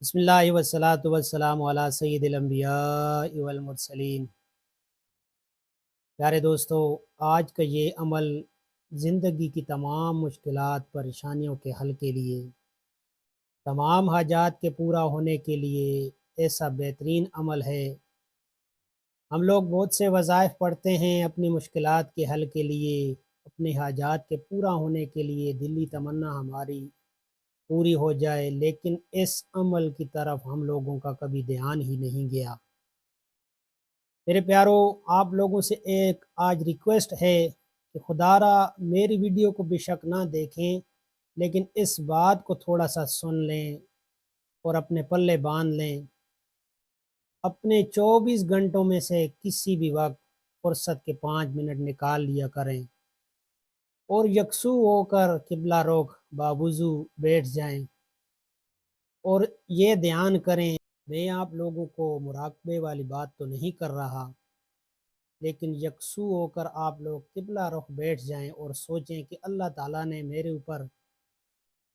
بسم اللہ والصلاۃ والسلام علی سید الانبیاء والمرسلین۔ پیارے دوستو، آج کا یہ عمل زندگی کی تمام مشکلات پریشانیوں کے حل کے لیے، تمام حاجات کے پورا ہونے کے لیے ایسا بہترین عمل ہے۔ ہم لوگ بہت سے وظائف پڑھتے ہیں اپنی مشکلات کے حل کے لیے، اپنے حاجات کے پورا ہونے کے لیے، دلی تمنا ہماری پوری ہو جائے، لیکن اس عمل کی طرف ہم لوگوں کا کبھی دھیان ہی نہیں گیا۔ میرے پیارو، آپ لوگوں سے ایک آج ریکویسٹ ہے کہ خدا را میری ویڈیو کو بے شک نہ دیکھیں، لیکن اس بات کو تھوڑا سا سن لیں اور اپنے پلے باندھ لیں۔ اپنے 24 گھنٹوں میں سے کسی بھی وقت فرصت کے 5 منٹ نکال لیا کریں اور یکسو ہو کر قبلہ رخ باوضو بیٹھ جائیں اور یہ دھیان کریں، میں آپ لوگوں کو مراقبے والی بات تو نہیں کر رہا، لیکن یکسو ہو کر آپ لوگ قبلہ رخ بیٹھ جائیں اور سوچیں کہ اللہ تعالیٰ نے میرے اوپر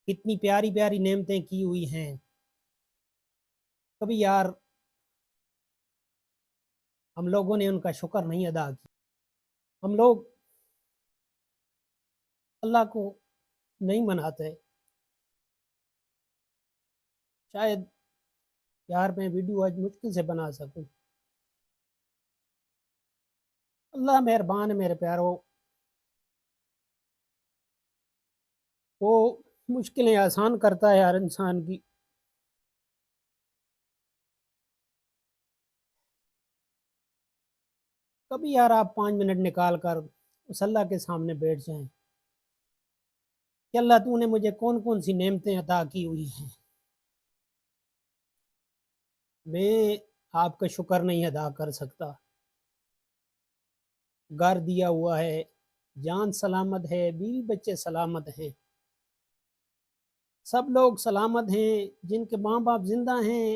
کتنی پیاری پیاری نعمتیں کی ہوئی ہیں۔ کبھی یار ہم لوگوں نے ان کا شکر نہیں ادا کیا، ہم لوگ اللہ کو نہیں مناتے۔ شاید یار میں ویڈیو آج مشکل سے بنا سکوں۔ اللہ مہربان ہے میرے پیارو، وہ مشکلیں آسان کرتا ہے ہر انسان کی۔ کبھی یار آپ 5 منٹ نکال کر اس اللہ کے سامنے بیٹھ جائیں کہ اللہ تو نے مجھے کون کون سی نعمتیں عطا کی ہوئی ہیں، میں آپ کا شکر نہیں ادا کر سکتا۔ گھر دیا ہوا ہے، جان سلامت ہے، بیوی بچے سلامت ہیں، سب لوگ سلامت ہیں۔ جن کے ماں باپ زندہ ہیں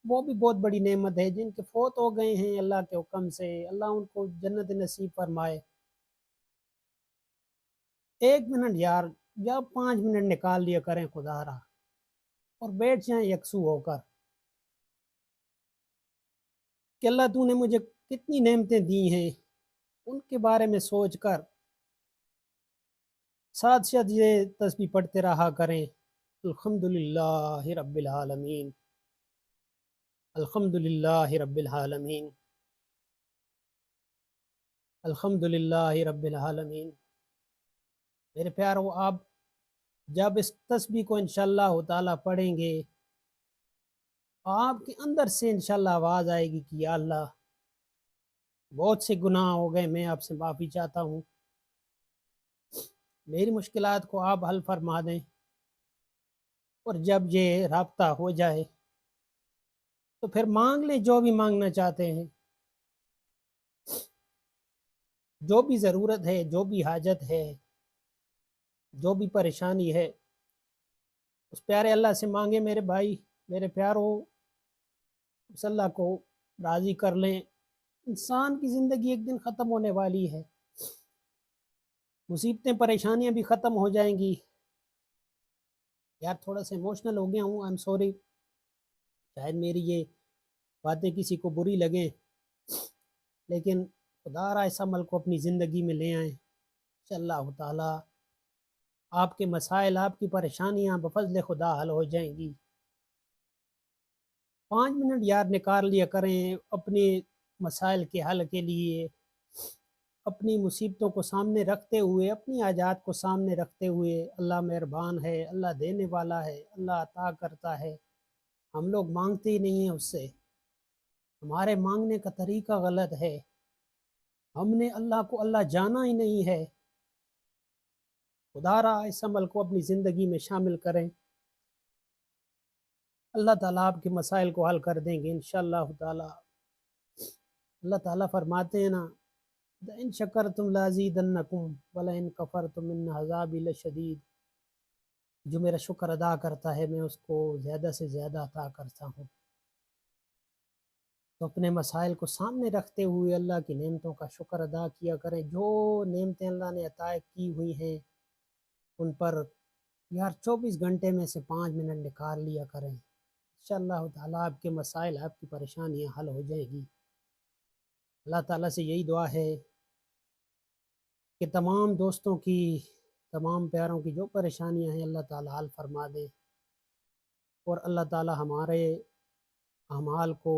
وہ بھی بہت بڑی نعمت ہے، جن کے فوت ہو گئے ہیں اللہ کے حکم سے اللہ ان کو جنت نصیب فرمائے۔ 1 منٹ یار، یا 5 منٹ نکال لیا کریں خدا را اور بیٹھ جائیں یکسو ہو کر کہ اللہ تو نے مجھے کتنی نعمتیں دی ہیں، ان کے بارے میں سوچ کر ساتھ ساتھ یہ تسبیح پڑھتے رہا کریں۔ الحمدللہ رب العالمین، الحمدللہ رب العالمین، الحمدللہ رب العالمین۔ میرے پیارو، آپ جب اس تسبیح کو انشاءاللہ تعالیٰ پڑھیں گے، آپ کے اندر سے انشاءاللہ آواز آئے گی کہ یا اللہ بہت سے گناہ ہو گئے، میں آپ سے معافی چاہتا ہوں، میری مشکلات کو آپ حل فرما دیں۔ اور جب یہ رابطہ ہو جائے تو پھر مانگ لیں جو بھی مانگنا چاہتے ہیں، جو بھی ضرورت ہے، جو بھی حاجت ہے، جو بھی پریشانی ہے، اس پیارے اللہ سے مانگیں میرے بھائی، میرے پیارو۔ اس اللہ کو راضی کر لیں۔ انسان کی زندگی ایک دن ختم ہونے والی ہے، مصیبتیں پریشانیاں بھی ختم ہو جائیں گی۔ یار تھوڑا سا ایموشنل ہو گیا ہوں، آئی ایم سوری، شاید میری یہ باتیں کسی کو بری لگیں، لیکن خدا را اس عمل کو اپنی زندگی میں لے آئیں، انشاءاللہ تعالیٰ آپ کے مسائل، آپ کی پریشانیاں بفضل خدا حل ہو جائیں گی۔ 5 منٹ یار نکال لیا کریں اپنے مسائل کے حل کے لیے، اپنی مصیبتوں کو سامنے رکھتے ہوئے، اپنی حاجات کو سامنے رکھتے ہوئے۔ اللہ مہربان ہے، اللہ دینے والا ہے، اللہ عطا کرتا ہے، ہم لوگ مانگتے ہی نہیں ہیں اس سے، ہمارے مانگنے کا طریقہ غلط ہے، ہم نے اللہ کو اللہ جانا ہی نہیں ہے۔ خدا را اس عمل کو اپنی زندگی میں شامل کریں، اللہ تعالیٰ آپ کے مسائل کو حل کر دیں گے انشاءاللہ تعالیٰ۔ اللہ تعالیٰ فرماتے ہیں نا، ان شکرتم لازیدنکم ولئن کفرتم ان عذابی لشدید، جو میرا شکر ادا کرتا ہے میں اس کو زیادہ سے زیادہ عطا کرتا ہوں۔ تو اپنے مسائل کو سامنے رکھتے ہوئے اللہ کی نعمتوں کا شکر ادا کیا کریں۔ جو نعمتیں اللہ نے عطا کی ہوئی ہیں ان پر یار 24 گھنٹے میں سے 5 منٹ نکال لیا کریں، انشاءاللہ تعالیٰ آپ کے مسائل، آپ کی پریشانیاں حل ہو جائیں گی۔ اللہ تعالیٰ سے یہی دعا ہے کہ تمام دوستوں کی، تمام پیاروں کی جو پریشانیاں ہیں اللہ تعالیٰ حل فرما دے، اور اللہ تعالیٰ ہمارے اعمال کو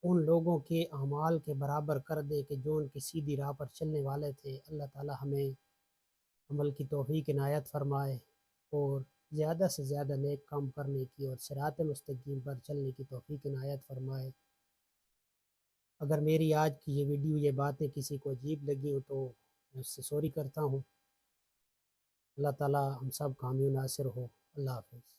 ان لوگوں کے اعمال کے برابر کر دے کہ جو ان کی سیدھی راہ پر چلنے والے تھے۔ اللہ تعالیٰ ہمیں عمل کی توفیق عنایت فرمائے، اور زیادہ سے زیادہ نیک کام کرنے کی اور صراط مستقیم پر چلنے کی توفیق عنایت فرمائے۔ اگر میری آج کی یہ ویڈیو، یہ باتیں کسی کو عجیب لگی ہوں تو میں اس سے سوری کرتا ہوں۔ اللہ تعالیٰ ہم سب کا حامی و ناصر ہو۔ اللہ حافظ۔